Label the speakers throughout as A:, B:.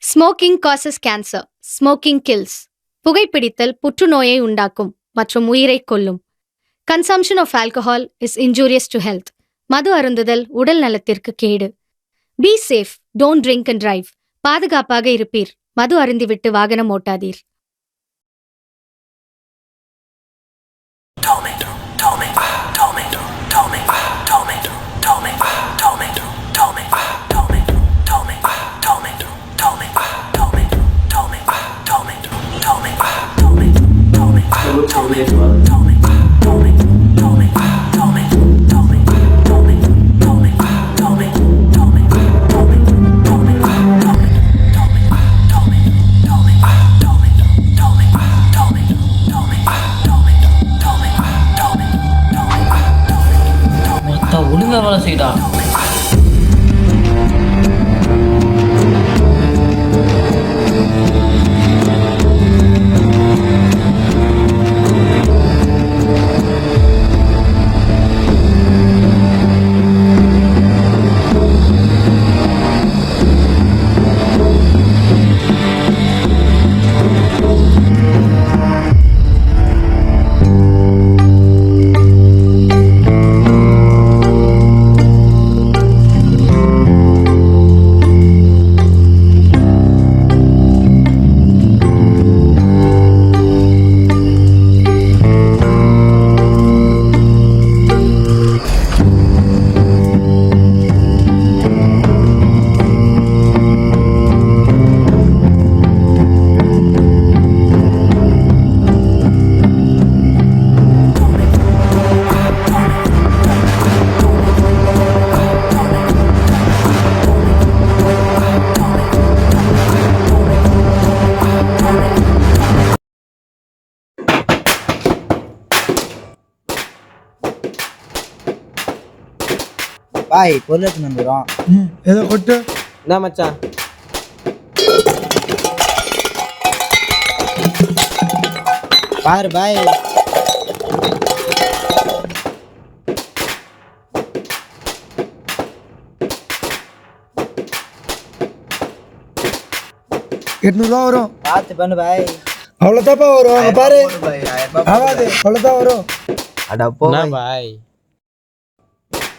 A: Smoking causes cancer. Smoking kills. புகைப்பிடித்தல் புற்றுநோயை உண்டாக்கும் மற்றும் உயிரைக் கொல்லும். Consumption of alcohol is injurious to health. மது அருந்துதல் உடல் நலத்திற்கு கேடு. Be safe, don't drink and drive. பாதுகாப்பாக இருப்பீர். மது அருந்திவிட்டு வாகனம் ஓட்டாதீர்.
B: ஒழுங்கா வேலை செய்டா.
C: பாய் பொருள் எடுத்துன்னு வந்துடும்.
D: ஏதோ கொட்டு.
C: என்ன மச்சான்? பாரு பாய்.
D: ₹800 வரும்.
C: பார்த்து பண்ணு பாய்.
D: அவ்வளோதாப்பா வரும். அங்கே பாரு. ஆகாது, அவ்வளோதான் வரும்.
C: அட போ பாய்.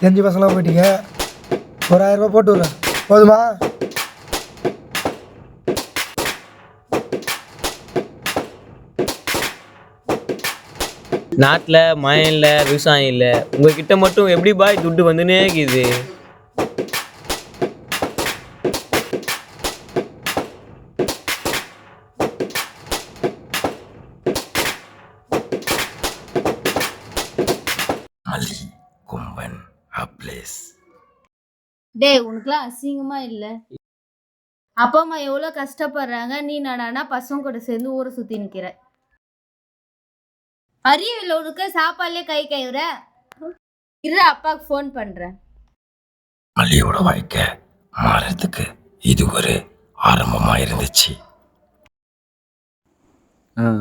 D: தெரிஞ்சு பசங்களாம் போயிட்டீங்க. ஒரு 1000 ரூபாய் போட்டு விட்றேன். போதுமா?
E: நாட்டில் மயம் இல்லை, விவசாயம் இல்லை. உங்ககிட்ட மட்டும் எப்படி பாய் துட்டு வந்துனே இருக்குது?
F: டேய், உனக்குலாம் அசிங்கமா இல்லை? அப்பா அம்மா எவ்வளோ கஷ்டப்படுறாங்க, நீ நானா பசங்க கூட சேர்ந்து ஊரை சுற்றி நிற்கிற. அறிவில்லை உனக்கு? சாப்பாடுலேயே கை கைவிற. இரு, அப்பாவுக்கு ஃபோன் பண்ணுறேன்.
G: மல்லியோட வாழ்க்கை மாறதுக்கு இது ஒரு ஆரம்பமாக இருந்துச்சு.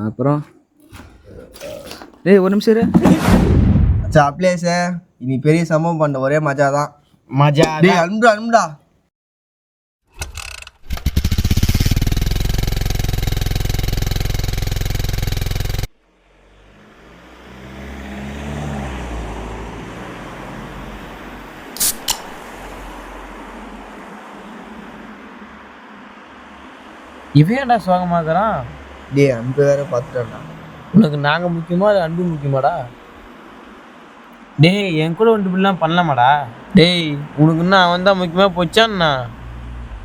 C: அப்புறம்
H: டேய் ஒரு நிமிஷம் இரு.
C: அப்படியே சார், இனி பெரிய சம்பவம் பண்ண ஒரே மஜா தான்.
E: மஜா
C: டேய் அனுப்புடா அனுப்புடா.
E: இவன் ஏன்டா சோகமாகறான்?
C: டேய் அன்பு வேற பார்த்துட்டா.
E: உனக்கு நாங்கள் முக்கியமா அது அன்பு முக்கியமாடா? டேய் என் கூட ஒன்று இப்படிலாம் பண்ணலாமாடா? டேய் உனக்குன்னா அவன் தான் முக்கியமாக போச்சான்னா?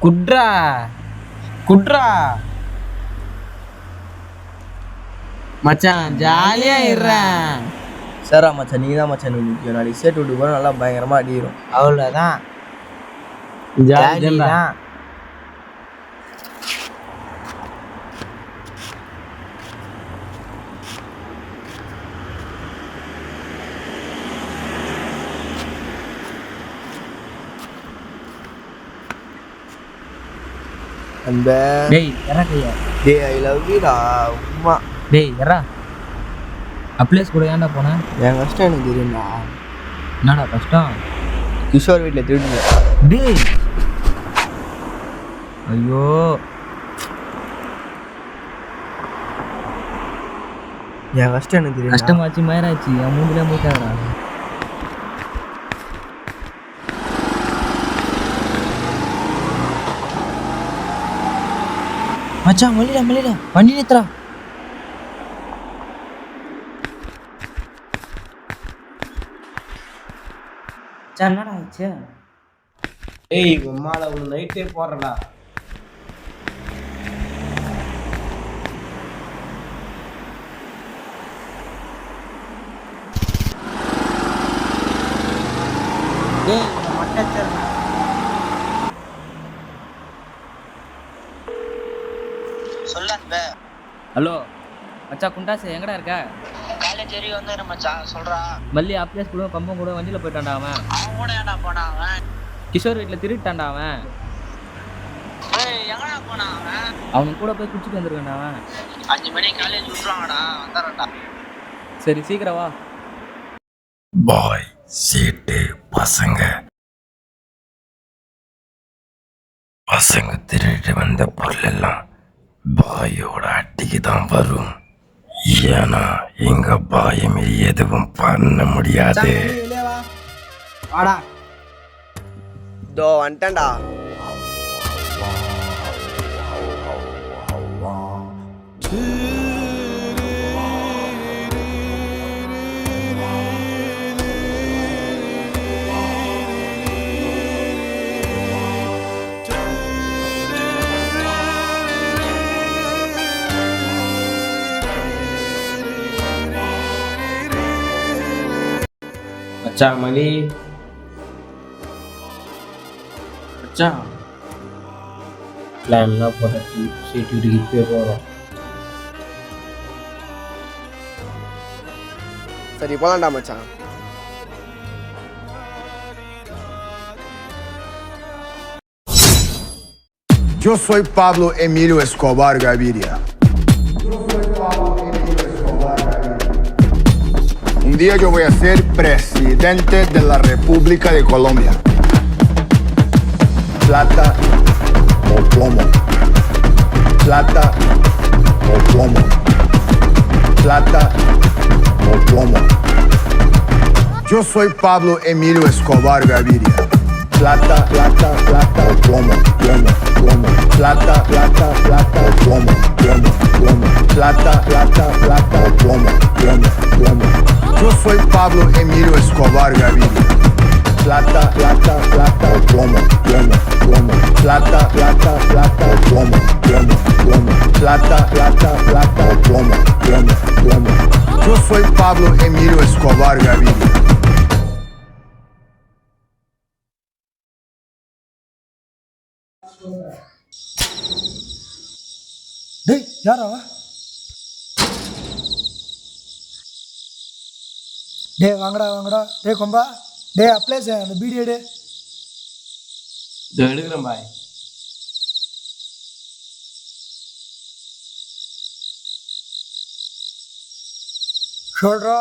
E: குட்ரா குட்ரா மச்சான், ஜாலியா இருறேன்.
C: சரிடா மச்சான், நீ தான் மச்சான் முக்கியம். நாளைக்கு சேர்த்து விட்டு போனால் நல்லா பயங்கரமாக அடிக்கிறோம்.
E: அவ்வளோதான், ஜாலிதான்.
C: அன்பே.
H: டேய் எறா கையா.
C: டேய் ஐ லவ் யூ டா. உம்மா.
H: டேய் எறா. அப்ளேஸ் கூட ஏன்டா போன?
C: என் கஷ்டம் எனக்கு தெரியும்டா.
H: என்னடா கஷ்டம்?
C: கிஷோர் வீட்டில் திருடுங்க.
H: டேய் ஐயோ,
C: என் கஷ்டம் எனக்கு தெரியும்.
H: கஷ்டமாச்சு மயிராச்சு என் மூஞ்சிலே மூட்டாடா.
C: மச்சான் மல்லிடா வண்டி நிறுத்துறா.
B: என்னடா ஆச்சு?
E: டேய் உம்மால ஒரு நைட்டே போடுறடா.
B: டேய் இந்த மொட்டை அடிச்சிடுறா.
H: ஹலோ மச்சான் குண்டாசு எங்கடா இருக்க?
B: காலேஜ் வரைக்கும் வந்துடுறேன் மச்சான், சொல்றா.
H: மல்லி அப்ளேஸ் கூட கம்பம் கூட வண்டியில் போயிட்டான்டா அவன்.
B: அவன் கூட ஏன்டா போனான் அவன்?
H: கிஷோர் வீட்டில் திருட்டான்டா அவன்.
B: ஏய் எங்கடா போனான் அவன்?
H: அவனுக்கு கூட போய் குடிச்சிட்டு வந்திருக்கான்டா அவன்.
B: 5 மணிக்கு காலேஜ் விட்டுருவாங்கடா, வந்துடுறேன்டா.
H: சரி சீக்கிரம் வா.
G: பாய் சீட்டு பசங்க திருட்டு வந்த பொருள் எல்லாம் பாயோட அட்டிக்கு தான் வரும். ஏன்னா எங்க பாயமே எதுவும் பண்ண முடியாது.
C: வாடா. தோ வந்துட்டேன்டா.
E: மச்சான் மணி மச்சான் பிளான்லாம் போட்டாச்சு. சீட்டு வீட்டுக்கு போகிறோம்.
C: சரி போலாம்டா மச்சான்.
I: Yo soy Pablo Emilio Escobar Gaviria. Un día yo voy a ser presidente de la República de Colombia. Plata o plomo. Plata o plomo. Plata o plomo. Yo soy Pablo Emilio Escobar Gaviria. Plata, plata, plata o plomo, plomo, plomo. Plata, plata, plata o plomo, plomo, plomo. Plata, plata, plata o plomo, plomo, plomo. Yo soy Pablo Emilio Escobar Gaviria. Plata, plata, plata o plomo, plomo, plomo. Plata, plata, plata o plomo, plomo, plomo. Plata, plata, plata o plomo, plomo, plomo. Yo soy Pablo Emilio Escobar Gaviria.
D: டேய் யாரா அவன்? டேய் வாங்கடா. டேய் கொம்பா. டேய் ablaze அந்த PT எடு.
E: இதோ எடுக்கிறேன் பாய்.
D: சொல்றா.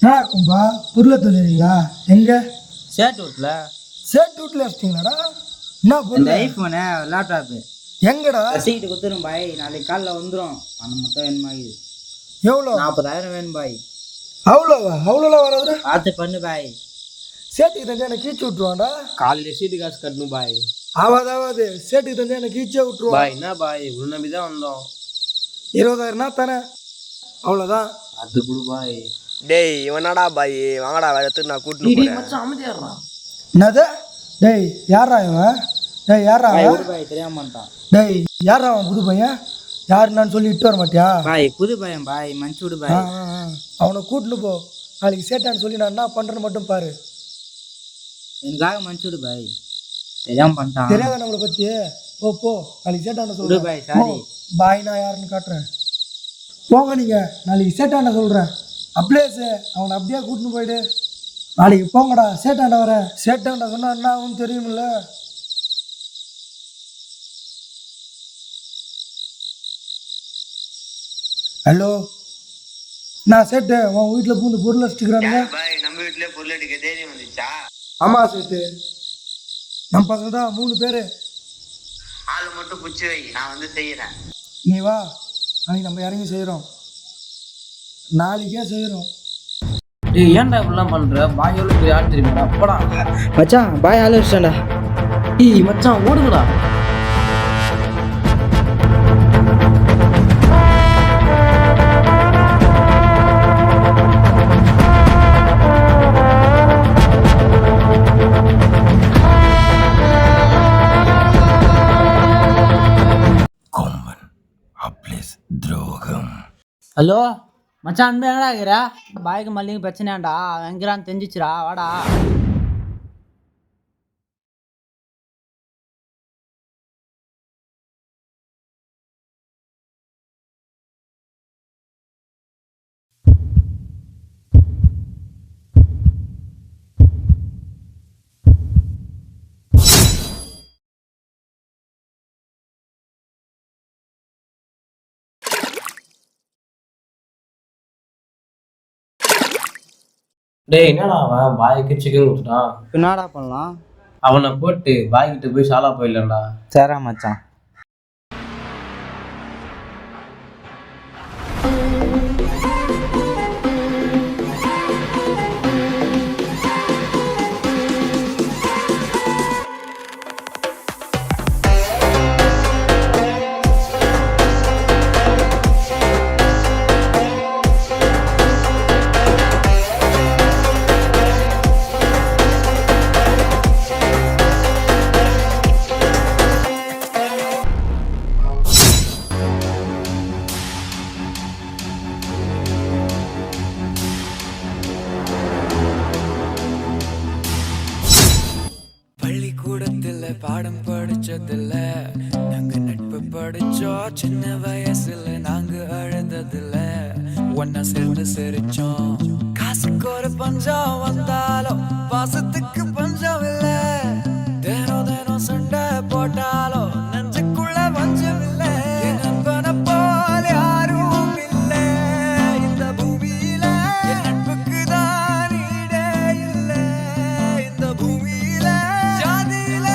D: என்னடா கொம்பா பொருளை தொழிலா எங்க?
H: சேட் வீட்டில்
D: சேட் வீட்டில் வச்சிட்டீங்களாடா? என்ன பொருள்?
H: ஐஃபோனு லேப்டாப்பு
D: எங்கடா?
H: ரசீட்டு கொடுத்துரும் பாய். நாளைக்கு காலைல வந்துடும். பணம் மட்டும் வேணுமாகுது.
D: எவ்வளோ?
H: 40,000 வேணும் பாய்.
D: அவ்வளோலாம் வராதுடா.
H: பார்த்து பண்ணு பாய்.
D: சேட்டுக்கு தந்தா எனக்கு கீச்சு விட்டுருவான்டா.
E: காலையில் சீட்டு காசு கட்டணும் பாய்.
D: ஆவாது சேட்டுக்கு தந்தா எனக்கு கீச்சே விட்டுருவான்.
E: பாய் என்ன பாய் உள்ள நம்பி தான் வந்தோம்.
D: 20,000 தானே, அவ்வளோதான்.
E: அது கொடு பாய்.
C: டேய் இவனாடா பாய், வாங்கடா வேற எடுத்து நான் கூட்டிட்டு போறேன்.
B: மச்சான் அமைதியாடுறா.
D: என்னது? டேய் யாரா இவன்? டேய் யாரா அவன்?
H: பாய் தெரியாம மாட்டான்.
D: டேய் யாரா அவன்? புது பையன் யாருன்னு சொல்லி இட்டு வர மாட்டியா?
H: பாய் புது பையன் பாய், மன்னிச்சு விடு பாய்.
D: அவனை கூட்டின்னு போ. நாளைக்கு சேட்டான்னு சொல்லி நான் என்ன பண்றேன்னு மட்டும் பாரு.
H: எனக்காக மன்னிச்சு விடு பாய். தெரியாம பண்ணிட்டான்.
D: தெரியாத நம்மளை பத்தி. போ நாளைக்கு சேட்டான்னு
H: விடு
D: சொல்றேன்.
H: பாய், சாரி.
D: பாய் நான் யாருன்னு காட்டுறேன். போங்க நீங்க, நாளைக்கு சேட்டாண்ட சொல்றேன். அப்ளேஸு அவனை அப்படியே கூட்டின்னு போயிடு. நாளைக்கு போங்கடா. சேட்டாண்ட வர. சேட்டாண்ட சொன்னா என்ன ஆகும்னு தெரியுமில்ல. ஹலோ நான் சேட்டு, உன் வீட்டில் பூந்து பொருள் வச்சுக்கிறானுங்க.
B: நம்ம வீட்டுல பொருள் எடுக்க தைரியம் வந்துச்சா?
D: ஆமா சேட்டு, நம்ம பசங்க தான் 3 பேர்.
B: ஆள் மட்டும் பிடிச்சி வை, நான் வந்து செய்யறேன்.
D: நீ வா, நாளைக்கு நம்ம இறங்கி செய்கிறோம். நாளைக்கே செய்கிறோம்.
E: டேய் ஏன்டா இப்படிலாம் பண்ற? பாய் எவ்வளோ பெரிய ஆள் தெரியுமாடா? அப்படா
H: மச்சான் பாய் ஆள் வச்சிட்டான்டா.
E: ஏய் மச்சான் ஓடுங்கடா.
G: கொம்பன் அப்ளீஸ் துரோகம்.
H: ஹலோ மச்சான், அன்பு எங்கடா இருக்கிற? பாய்க்கு மல்லிகை பிரச்சனையாண்டா, எங்கிறான்னு தெரிஞ்சிச்சுடா, வாடா.
E: டேய் என்னடா அவன் பாய்க்கு சிக்கன் கொடுத்துட்டான்.
H: என்னடா பண்ணலாம்?
E: அவனை போட்டு பாய்கிட்ட போய் சாலா போயிடலாம்டா.
H: சரிடா மச்சான்.
J: பள்ளிக்கூடத்துல பாடம் படிச்சதில்ல, நாங்க நட்பு படிச்சோம். சின்ன வயசுல நாங்க அழுததில்ல, ஒன்னா சேர்ந்து சிரிச்சோம். காசுக்கு ஒரு பஞ்சம் வந்தாலும் பாசத்துக்கு பஞ்சம் இல்ல. தினம் தினம் சண்டை போட்டாலும் நெஞ்சுக்குள்ள பஞ்சம் இல்ல. என் நண்பனை போல யாரும் இல்ல இந்த பூமியில. என் நட்புக்கு தான் ஈடே இல்ல இந்த பூமியில. ஜாதியில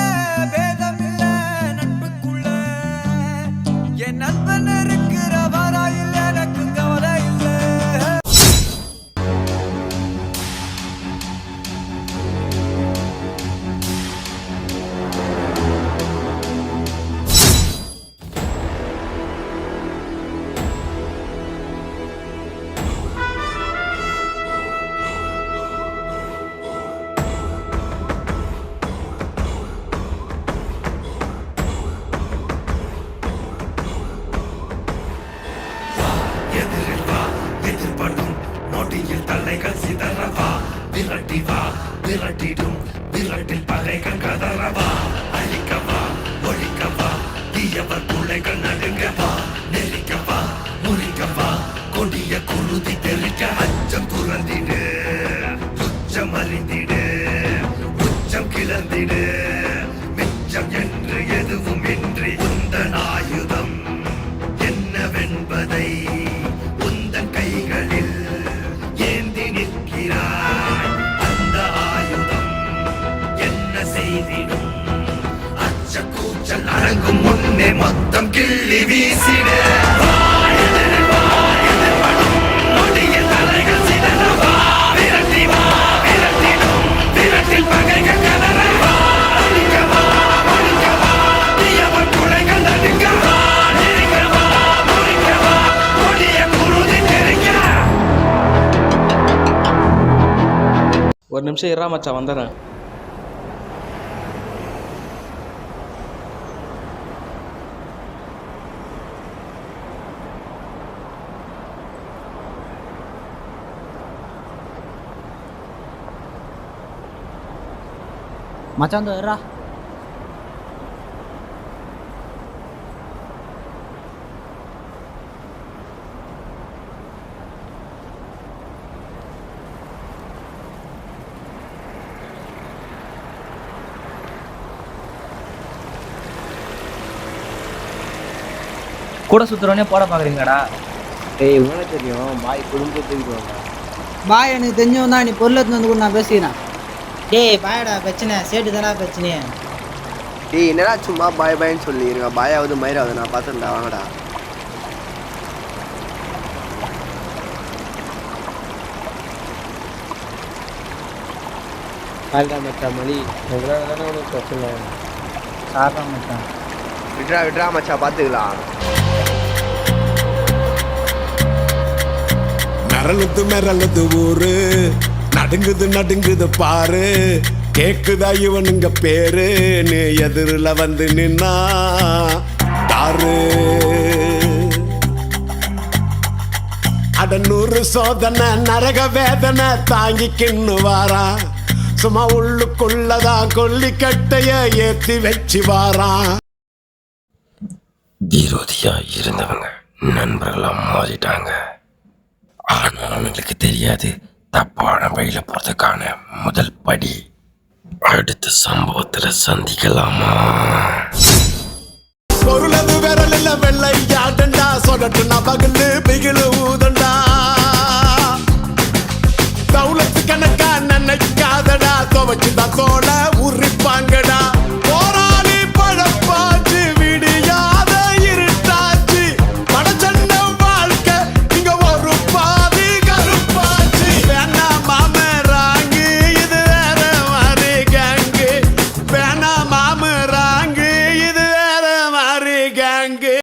J: பேதம் இல்ல நட்புக்குள்ள. என் நண்பன் இருக்கிற வரையில் எனக்கு கவலை இல்ல.
G: எதிரில் வா எதிர்படும் நொடியில் தலைகள் சிதறவா. விரட்டி வா விரட்டிடும் விரட்டில் பகைகள் கதறவா. அழிக்கவா ஒழிக்கவா தீயவர் பிள்ளைகள் நடுங்கவா. நெருக்கவா முறிக்கவா கொடிய குருதி தெளிக்க. அச்சம் துறந்திடு உச்சம் அறிந்திடு உச்சம் கிளந்திடு. மிச்சம் என்று எதுவும் இன்றி உந்தன் ஆயுதம் என்னவென்பதை உந்தன் கைகளில் ஏந்தி நிற்கிறாய். அந்த ஆயுதம் என்ன செய்திடும்? அச்ச கூச்சல் அடங்கும் முன்னே மொத்தம் கிள்ளி வீசிடு. வா, எதிரில் வா, எதிர்படும் நொடியில் தலைகள் சிதறவா. விரட்டி வா விரட்டிடும் விரட்டில் பகைகள் கதறவா. அழிக்கவா ஒழிக்கவா தீயவன் குலைகள் நடுங்கவா. நெருங்கவா முறிக்கவா கொடிய குருதி தெறிக்க.
K: ஒரு நிமிஷம் இரா மச்சான், வந்துடுறேன்.
H: மச்சான் தோறா.
C: கூட சுற்றுறோன்னே போட பார்க்குறீங்கடா. ஏய் உனக்கு தெரியும் பாய் குடும்பத்துக்கு
H: பாய் எனக்கு தெரிஞ்சவன் தான், நீ பொருள் எடுத்து வந்து கூட நான் பேசிக்கிறேன். டேய் பாயடா பிரச்சனை, சேட்டு தானே பிரச்சனையே.
C: டேய் என்னடா சும்மா பாய் பாய்ன்னு சொல்லிடுங்க, பாயாவது மயிராவது நான் பார்த்துருந்தா வாங்கடா.
E: ஆல்டா மச்சான் மணி எங்களால் தானே உனக்கு பிரச்சனை.
H: சாப்பிட்றா மச்சான்.
C: விட்றா மச்சா பார்த்துக்கலாம்.
I: மிரளுது ஊரு, நடுங்குது பாரு, கேக்குதா இவனுங்க பேரு, நீ எதிரில வந்து நின்னா தாரு. அட 100 சோதனை நரக வேதனை தாங்கிக்கின்னு வாரா, சும்மா உள்ளுக்குள்ளதான் கொல்லிக்கட்டைய ஏத்தி வச்சு வாரான்.
G: விரோதியா இருந்தவங்க நண்பர்களா மாறிட்டாங்க. ஆனா அவனுங்களுக்கு தெரியாது தப்பான வழியில போறதுக்கான முதல் படி. அடுத்த சம்பவத்துல சந்திக்கலாமா?
I: பொருளது விரலில் வெள்ளையாடண்டா, சொலட்டு நபகுன்னு பிகிழு ஊத